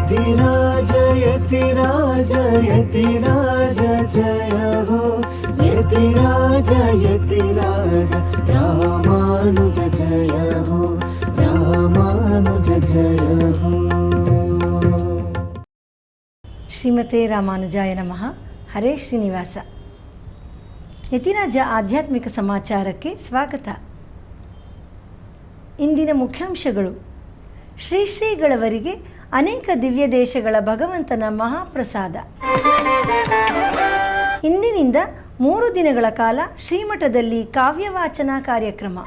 यतिराज यतिराज यतिराज जय हो यतिराज यतिराज रामानुज जय हो रामानुज जय हो। ಶ್ರೀಮತೆ ರಾಮಾನುಜಾಯ ನಮಃ. ಹರೇ ಶ್ರೀನಿವಾಸ. ಯತಿರಾಜ ಆಧ್ಯಾತ್ಮಿಕ ಸಮಾಚಾರಕ್ಕೆ ಸ್ವಾಗತ. ಇಂದಿನ ಮುಖ್ಯಾಂಶಗಳು: ಶ್ರೀಗಳವರಿಗೆ ಅನೇಕ ದಿವ್ಯ ದೇಶಗಳ ಭಗವಂತನ ಮಹಾಪ್ರಸಾದ. ಇಂದಿನಿಂದ 3 ದಿನಗಳ ಕಾಲ ಶ್ರೀಮಠದಲ್ಲಿ ಕಾವ್ಯವಾಚನ ಕಾರ್ಯಕ್ರಮ.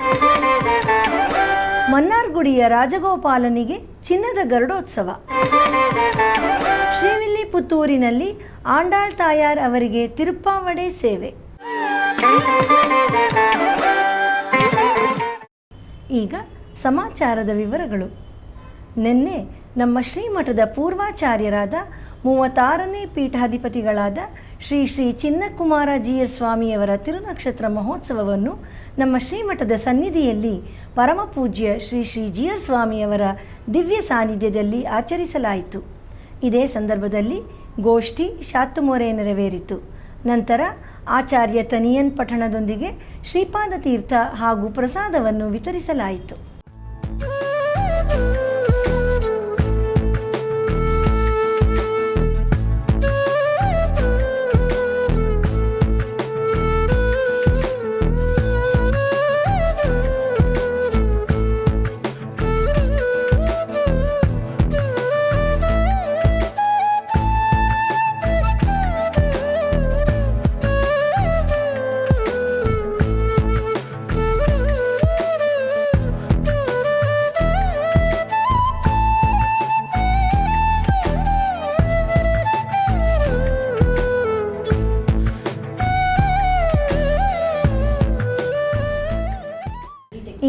ಮನ್ನಾರ್ಗುಡಿಯ ರಾಜಗೋಪಾಲನಿಗೆ ಚಿನ್ನದ ಗರುಡೋತ್ಸವ. ಶ್ರೀವಿಲ್ಲಿಪುತ್ತೂರಿನಲ್ಲಿ ಆಂಡಾಳ್ ತಾಯಾರ್ ಅವರಿಗೆ ತಿರುಪ್ಪಾವಡೆ ಸೇವೆ. ಈಗ ಸಮಾಚಾರದ ವಿವರಗಳು. ನಿನ್ನೆ ನಮ್ಮ ಶ್ರೀಮಠದ ಪೂರ್ವಾಚಾರ್ಯರಾದ 36ನೇ ಪೀಠಾಧಿಪತಿಗಳಾದ ಶ್ರೀ ಶ್ರೀ ಚಿನ್ನಕುಮಾರಜೀಯರ್ ಸ್ವಾಮಿಯವರ ತಿರುನಕ್ಷತ್ರ ಮಹೋತ್ಸವವನ್ನು ನಮ್ಮ ಶ್ರೀಮಠದ ಸನ್ನಿಧಿಯಲ್ಲಿ ಪರಮಪೂಜ್ಯ ಶ್ರೀ ಶ್ರೀ ಜೀಯರ್ ಸ್ವಾಮಿಯವರ ದಿವ್ಯ ಸಾನ್ನಿಧ್ಯದಲ್ಲಿ ಆಚರಿಸಲಾಯಿತು. ಇದೇ ಸಂದರ್ಭದಲ್ಲಿ ಗೋಷ್ಠಿ ಶಾತುಮೊರೆ ನೆರವೇರಿತು. ನಂತರ ಆಚಾರ್ಯ ತನಿಯನ್ ಪಠಣದೊಂದಿಗೆ ಶ್ರೀಪಾದ ತೀರ್ಥ ಹಾಗೂ ಪ್ರಸಾದವನ್ನು ವಿತರಿಸಲಾಯಿತು.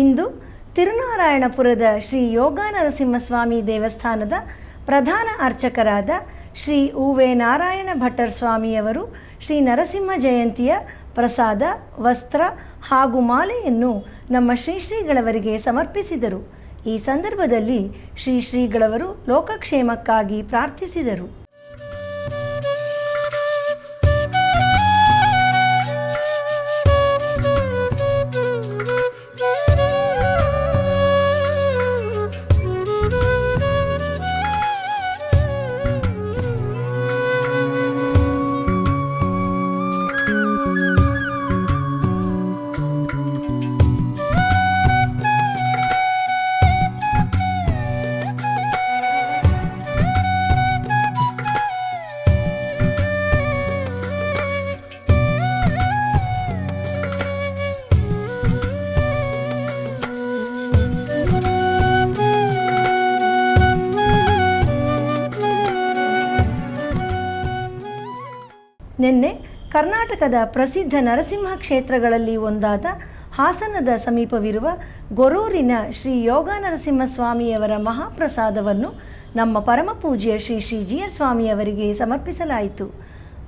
ಇಂದು ತಿರುನಾರಾಯಣಪುರದ ಶ್ರೀ ಯೋಗ ನರಸಿಂಹಸ್ವಾಮಿ ದೇವಸ್ಥಾನದ ಪ್ರಧಾನ ಅರ್ಚಕರಾದ ಶ್ರೀ ಉ.ವೆ. ನಾರಾಯಣ ಭಟ್ಟರ್ ಸ್ವಾಮಿಯವರು ಶ್ರೀ ನರಸಿಂಹ ಜಯಂತಿಯ ಪ್ರಸಾದ, ವಸ್ತ್ರ ಹಾಗೂ ಮಾಲೆಯನ್ನು ನಮ್ಮ ಶ್ರೀಗಳವರಿಗೆ ಸಮರ್ಪಿಸಿದರು. ಈ ಸಂದರ್ಭದಲ್ಲಿ ಶ್ರೀಗಳವರು ಲೋಕಕ್ಷೇಮಕ್ಕಾಗಿ ಪ್ರಾರ್ಥಿಸಿದರು. ನಿನ್ನೆ ಕರ್ನಾಟಕದ ಪ್ರಸಿದ್ಧ ನರಸಿಂಹ ಕ್ಷೇತ್ರಗಳಲ್ಲಿ ಒಂದಾದ ಹಾಸನದ ಸಮೀಪವಿರುವ ಗೊರೂರಿನ ಶ್ರೀ ಯೋಗ ನರಸಿಂಹಸ್ವಾಮಿಯವರ ಮಹಾಪ್ರಸಾದವನ್ನು ನಮ್ಮ ಪರಮಪೂಜ್ಯ ಶ್ರೀ ಶ್ರೀ ಜೀಯರ್ ಸ್ವಾಮಿಯವರಿಗೆ ಸಮರ್ಪಿಸಲಾಯಿತು.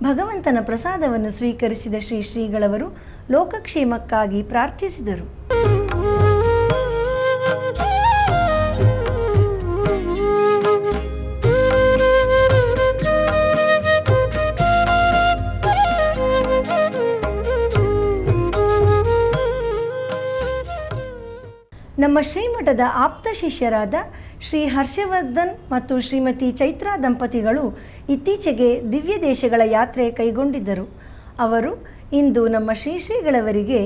ಭಗವಂತನ ಪ್ರಸಾದವನ್ನು ಸ್ವೀಕರಿಸಿದ ಶ್ರೀಗಳವರು ಲೋಕಕ್ಷೇಮಕ್ಕಾಗಿ ಪ್ರಾರ್ಥಿಸಿದರು. ನಮ್ಮ ಶ್ರೀಮಠದ ಆಪ್ತ ಶಿಷ್ಯರಾದ ಶ್ರೀ ಹರ್ಷವರ್ಧನ್ ಮತ್ತು ಶ್ರೀಮತಿ ಚೈತ್ರಾ ದಂಪತಿಗಳು ಇತ್ತೀಚೆಗೆ ದಿವ್ಯ ದೇಶಗಳ ಯಾತ್ರೆ ಕೈಗೊಂಡಿದ್ದರು. ಅವರು ಇಂದು ನಮ್ಮ ಶ್ರೀಗಳವರಿಗೆ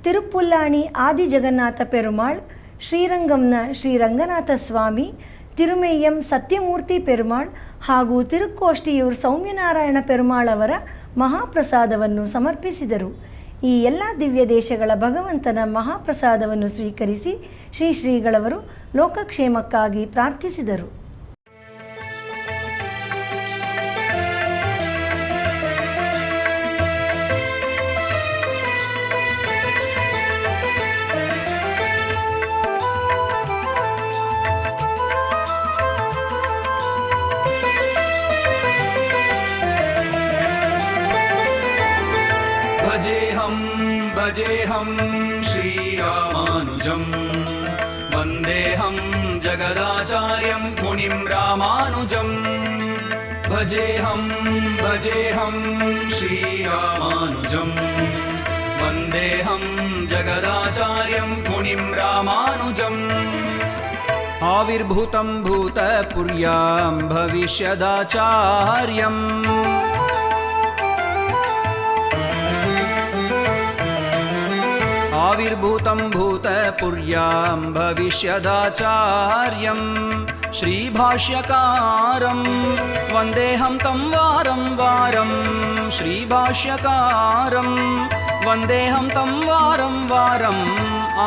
ತಿರುಪುಲ್ಲಾಣಿ ಆದಿ ಜಗನ್ನಾಥ ಪೆರುಮಾಳ್, ಶ್ರೀರಂಗಂನ ಶ್ರೀ ರಂಗನಾಥ ಸ್ವಾಮಿ, ತಿರುಮೇಯಂ ಸತ್ಯಮೂರ್ತಿ ಪೆರುಮಾಳ್ ಹಾಗೂ ತಿರುಕ್ಕೋಷ್ಟಿಯೂರ್ ಸೌಮ್ಯನಾರಾಯಣ ಪೆರುಮಾಳ್ ಅವರ ಮಹಾಪ್ರಸಾದವನ್ನು ಸಮರ್ಪಿಸಿದರು. ಈ ಎಲ್ಲ ದಿವ್ಯ ದೇಶಗಳ ಭಗವಂತನ ಮಹಾಪ್ರಸಾದವನ್ನು ಸ್ವೀಕರಿಸಿ ಶ್ರೀಗಳವರು ಲೋಕಕ್ಷೇಮಕ್ಕಾಗಿ ಪ್ರಾರ್ಥಿಸಿದರು. भजेऽहं श्रीरामानुजं वन्देऽहं जगदाचार्यं मुनिं रामानुजम्। भजेऽहं श्रीरामानुजम् वन्देऽहं जगदाचार्यं मुनिं रामानुजम् आविर्भूतं भूतपुर्यां भविष्यदाचार्यम् आविर्भूतं भूतपुर्यां भविष्यदाचार्यं श्रीभाष्यकारं वन्देऽहं तं वारं वारं श्रीभाष्यकारं वन्देऽहं तं वारं वारम्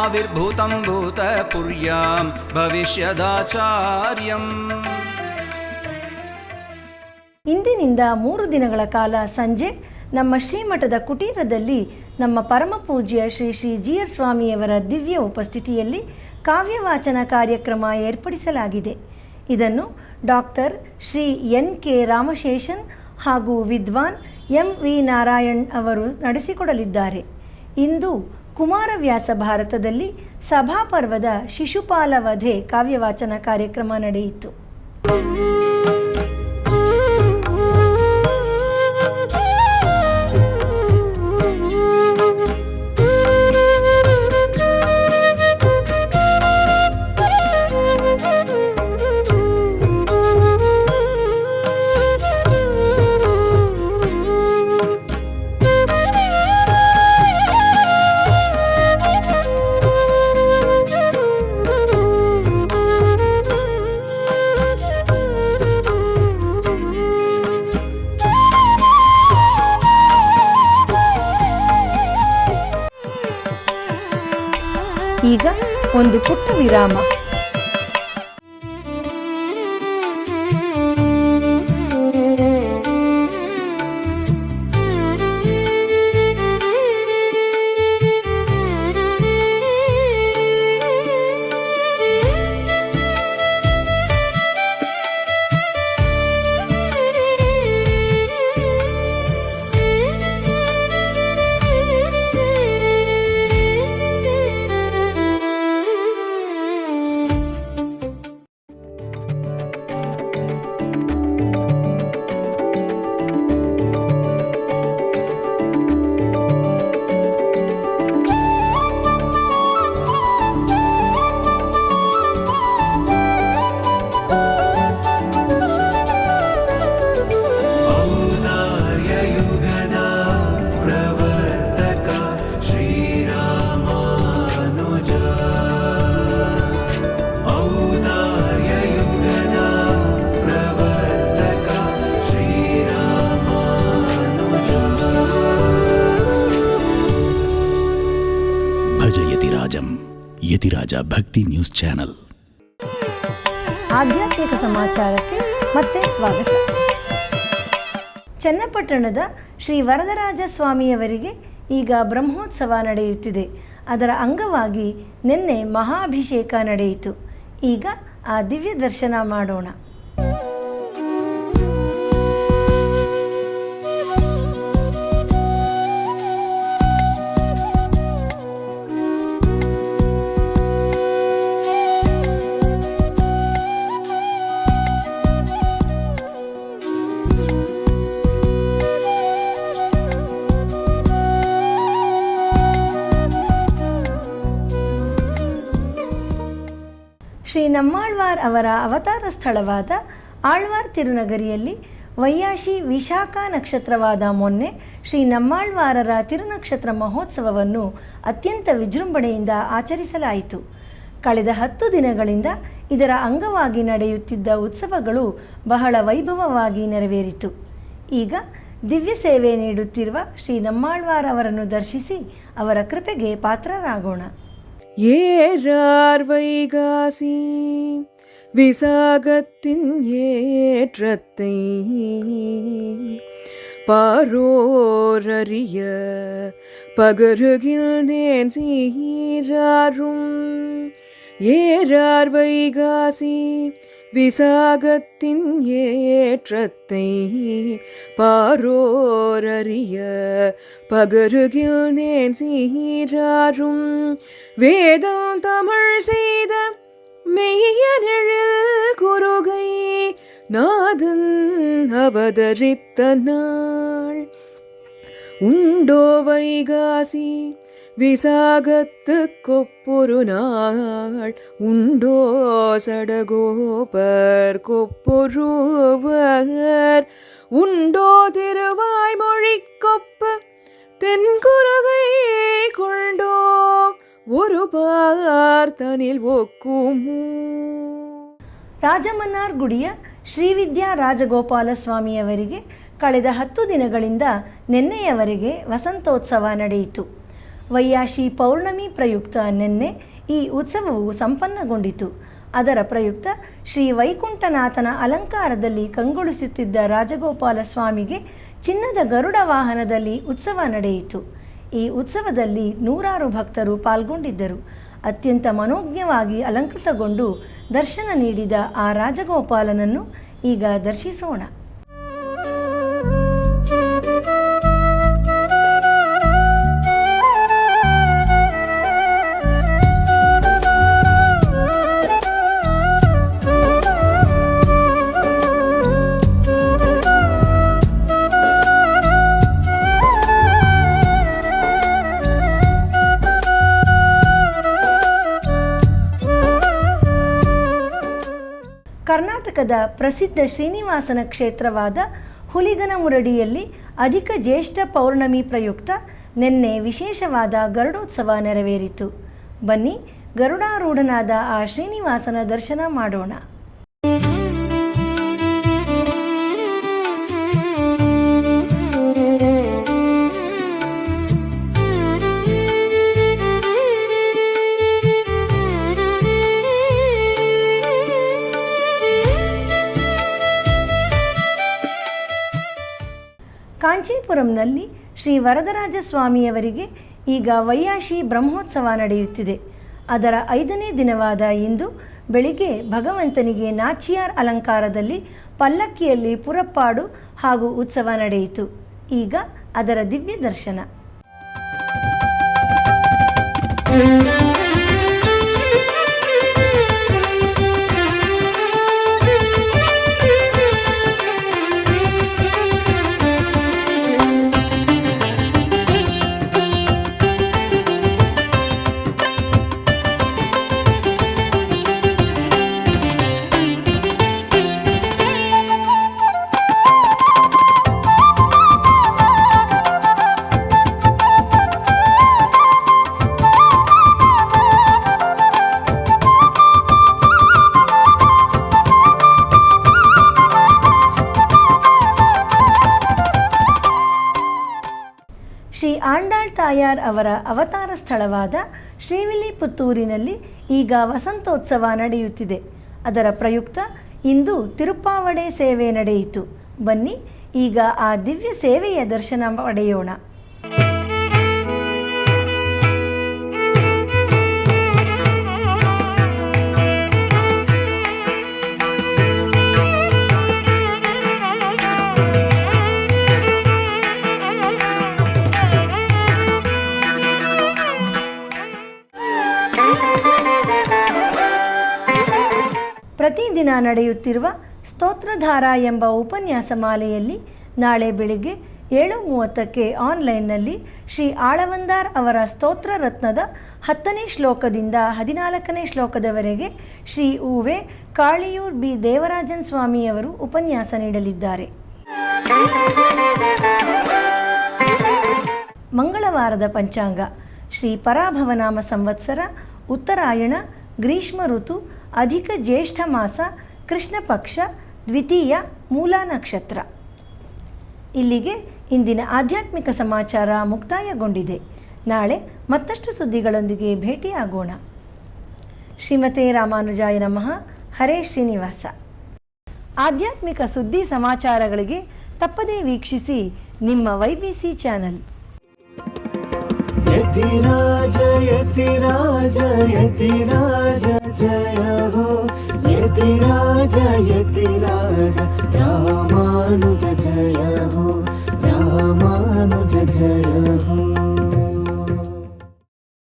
आविर्भूतं भूतपुर्यां भविष्यदाचार्यम्. ಇಂದಿನಿಂದ 3 ದಿನಗಳ ಕಾಲ ಸಂಜೆ ನಮ್ಮ ಶ್ರೀಮಠದ ಕುಟೀರದಲ್ಲಿ ನಮ್ಮ ಪರಮಪೂಜ್ಯ ಶ್ರೀ ಶ್ರೀ ಜಿ.ಆರ್. ಸ್ವಾಮಿಯವರ ದಿವ್ಯ ಉಪಸ್ಥಿತಿಯಲ್ಲಿ ಕಾವ್ಯವಾಚನ ಕಾರ್ಯಕ್ರಮ ಏರ್ಪಡಿಸಲಾಗಿದೆ. ಇದನ್ನು ಡಾಕ್ಟರ್ ಶ್ರೀ ಎನ್.ಕೆ. ರಾಮಶೇಷನ್ ಹಾಗೂ ವಿದ್ವಾನ್ ಎಂ.ವಿ. ನಾರಾಯಣ್ ಅವರು ನಡೆಸಿಕೊಡಲಿದ್ದಾರೆ. ಇಂದು ಕುಮಾರವ್ಯಾಸ ಭಾರತದಲ್ಲಿ ಸಭಾಪರ್ವದ ಶಿಶುಪಾಲ ವಧೆ ಕಾವ್ಯವಾಚನ ಕಾರ್ಯಕ್ರಮ ನಡೆಯಿತು. ಈಗ ಒಂದು ಪುಟ್ಟ ವಿರಾಮ. ಯತಿರಾಜ ಭಕ್ತಿ ನ್ಯೂಸ್ ಚಾನೆಲ್. ಆಧ್ಯಾತ್ಮಿಕ ಸಮಾಚಾರಕ್ಕೆ ಮತ್ತೆ ಸ್ವಾಗತ. ಚನ್ನಪಟ್ಟಣದ ಶ್ರೀ ವರದರಾಜ ಸ್ವಾಮಿಯವರಿಗೆ ಈಗ ಬ್ರಹ್ಮೋತ್ಸವ ನಡೆಯುತ್ತಿದೆ. ಅದರ ಅಂಗವಾಗಿ ನಿನ್ನೆ ಮಹಾಭಿಷೇಕ ನಡೆಯಿತು. ಈಗ ಆ ದಿವ್ಯ ದರ್ಶನ ಮಾಡೋಣ. ಶ್ರೀ ನಮ್ಮಾಳ್ವಾರ್ ಅವರ ಅವತಾರ ಸ್ಥಳವಾದ ಆಳ್ವಾರ್ ತಿರುನಗರಿಯಲ್ಲಿ ವೈಯಾಶಿ ವಿಶಾಖ ನಕ್ಷತ್ರವಾದ ಮೊನ್ನೆ ಶ್ರೀ ನಮ್ಮಾಳ್ವಾರರ ತಿರುನಕ್ಷತ್ರ ಮಹೋತ್ಸವವನ್ನು ಅತ್ಯಂತ ವಿಜೃಂಭಣೆಯಿಂದ ಆಚರಿಸಲಾಯಿತು. ಕಳೆದ 10 ದಿನಗಳಿಂದ ಇದರ ಅಂಗವಾಗಿ ನಡೆಯುತ್ತಿದ್ದ ಉತ್ಸವಗಳು ಬಹಳ ವೈಭವವಾಗಿ ನೆರವೇರಿತು. ಈಗ ದಿವ್ಯ ಸೇವೆ ನೀಡುತ್ತಿರುವ ಶ್ರೀ ನಮ್ಮಾಳ್ವಾರ್ ಅವರನ್ನು ದರ್ಶಿಸಿ ಅವರ ಕೃಪೆಗೆ ಪಾತ್ರರಾಗೋಣ. ஏறார் வைகாசி விசாகத்தின் ஏற்றத்தை பாரோரறிய பகருகில்நேன் சீராரும். ஏறார் வைகாசி விசாகத்தின் ஏற்றத்தை பாரோரறிய பகருகில்நேன் சீராரும். வேதம் தமிழ் செய்த மெய்யனிழில் குருகை நாதன் அவதரித்த நாள். உண்டோ வைகாசி விசாகத்து கொப்பொரு நாள். உண்டோ சடகோபர் கொப்பொருவர். உண்டோ திருவாய்மொழி கொப்ப தென்குருகை கொண்டோ ஒரு பார்த்தனில் ಒಕ್ಕುಮು. ರಾಜಮನ್ನಾರ್ಗುಡಿಯ ಶ್ರೀವಿದ್ಯಾ ರಾಜಗೋಪಾಲ ಸ್ವಾಮಿಯವರಿಗೆ ಕಳೆದ 10 ದಿನಗಳಿಂದ ನಿನ್ನೆಯವರೆಗೆ ವಸಂತೋತ್ಸವ ನಡೆಯಿತು. ವೈಯಾಶಿ ಪೌರ್ಣಮಿ ಪ್ರಯುಕ್ತ ನಿನ್ನೆ ಈ ಉತ್ಸವವು ಸಂಪನ್ನಗೊಂಡಿತು. ಅದರ ಪ್ರಯುಕ್ತ ಶ್ರೀ ವೈಕುಂಠನಾಥನ ಅಲಂಕಾರದಲ್ಲಿ ಕಂಗೊಳಿಸುತ್ತಿದ್ದ ರಾಜಗೋಪಾಲ ಸ್ವಾಮಿಗೆ ಚಿನ್ನದ ಗರುಡ ವಾಹನದಲ್ಲಿ ಉತ್ಸವ ನಡೆಯಿತು. ಈ ಉತ್ಸವದಲ್ಲಿ ನೂರಾರು ಭಕ್ತರು ಪಾಲ್ಗೊಂಡಿದ್ದರು. ಅತ್ಯಂತ ಮನೋಜ್ಞವಾಗಿ ಅಲಂಕೃತಗೊಂಡು ದರ್ಶನ ನೀಡಿದ ಆ ರಾಜಗೋಪಾಲನನ್ನು ಈಗ ದರ್ಶಿಸೋಣ. ಕರ್ನಾಟಕದ ಪ್ರಸಿದ್ಧ ಶ್ರೀನಿವಾಸನ ಕ್ಷೇತ್ರವಾದ ಹುಲಿಗನಮುರಡಿಯಲ್ಲಿ ಅಧಿಕ ಜ್ಯೇಷ್ಠ ಪೌರ್ಣಮಿ ಪ್ರಯುಕ್ತ ನಿನ್ನೆ ವಿಶೇಷವಾದ ಗರುಡೋತ್ಸವ ನೆರವೇರಿತು. ಬನ್ನಿ, ಗರುಡಾರೂಢನಾದ ಆ ಶ್ರೀನಿವಾಸನ ದರ್ಶನ ಮಾಡೋಣ. ಕಾಂಚೀಪುರಂನಲ್ಲಿ ಶ್ರೀ ವರದರಾಜ ಸ್ವಾಮಿಯವರಿಗೆ ಈಗ ವೈಯಾಶಿ ಬ್ರಹ್ಮೋತ್ಸವ ನಡೆಯುತ್ತಿದೆ. ಅದರ 5ನೇ ದಿನವಾದ ಇಂದು ಬೆಳಿಗ್ಗೆ ಭಗವಂತನಿಗೆ ನಾಚಿಯಾರ್ ಅಲಂಕಾರದಲ್ಲಿ ಪಲ್ಲಕ್ಕಿಯಲ್ಲಿ ಪುರಪ್ಪಾಡು ಹಾಗೂ ಉತ್ಸವ ನಡೆಯಿತು. ಈಗ ಅದರ ದಿವ್ಯ ದರ್ಶನ. ಶ್ರೀ ಆಂಡಾಳ್ ತಾಯಾರ್ ಅವರ ಅವತಾರ ಸ್ಥಳವಾದ ಶ್ರೀವಿಲ್ಲಿಪುತ್ತೂರಿನಲ್ಲಿ ಈಗ ವಸಂತೋತ್ಸವ ನಡೆಯುತ್ತಿದೆ. ಅದರ ಪ್ರಯುಕ್ತ ಇಂದು ತಿರುಪ್ಪಾವಡೆ ಸೇವೆ ನಡೆಯಿತು. ಬನ್ನಿ, ಈಗ ಆ ದಿವ್ಯ ಸೇವೆಯ ದರ್ಶನ ಪಡೆಯೋಣ. ಪ್ರತಿದಿನ ನಡೆಯುತ್ತಿರುವ ಸ್ತೋತ್ರಧಾರ ಎಂಬ ಉಪನ್ಯಾಸ ಮಾಲೆಯಲ್ಲಿ ನಾಳೆ ಬೆಳಿಗ್ಗೆ 7:30ಕ್ಕೆ ಆನ್ಲೈನ್ನಲ್ಲಿ ಶ್ರೀ ಆಳವಂದಾರ್ ಅವರ ಸ್ತೋತ್ರ ರತ್ನದ 10ನೇ ಶ್ಲೋಕದಿಂದ 14ನೇ ಶ್ಲೋಕದವರೆಗೆ ಶ್ರೀ ಉವೆ ಕಾಳಿಯೂರ್ ಬಿ ದೇವರಾಜನ್ ಸ್ವಾಮಿಯವರು ಉಪನ್ಯಾಸ ನೀಡಲಿದ್ದಾರೆ. ಮಂಗಳವಾರದ ಪಂಚಾಂಗ ಶ್ರೀ ಪರಾಭವನಾಮ ಸಂವತ್ಸರ, ಉತ್ತರಾಯಣ, ಗ್ರೀಷ್ಮ ಋತು, ಅಧಿಕ ಜ್ಯೇಷ್ಠ ಮಾಸ, ಕೃಷ್ಣ ಪಕ್ಷ, ದ್ವಿತೀಯ, ಮೂಲಾ ನಕ್ಷತ್ರ. ಇಲ್ಲಿಗೆ ಇಂದಿನ ಆಧ್ಯಾತ್ಮಿಕ ಸಮಾಚಾರ ಮುಕ್ತಾಯಗೊಂಡಿದೆ. ನಾಳೆ ಮತ್ತಷ್ಟು ಸುದ್ದಿಗಳೊಂದಿಗೆ ಭೇಟಿಯಾಗೋಣ. ಶ್ರೀಮತೆ ರಾಮಾನುಜಾಯ ನಮಃ. ಹರೇ ಶ್ರೀನಿವಾಸ. ಆಧ್ಯಾತ್ಮಿಕ ಸುದ್ದಿ ಸಮಾಚಾರಗಳಿಗೆ ತಪ್ಪದೇ ವೀಕ್ಷಿಸಿ ನಿಮ್ಮ YBC ಚಾನಲ್. ಯತಿರಾಜ ಯತಿರಾಜ ಯತಿರಾಜ ಜಯ ಹೋ, ಯತಿರಾಜ ಯತಿರಾಜ ರಾಮಾನುಜ ಜಯ ಹೋ, ರಾಮಾನುಜ ಜಯ ಹೋ.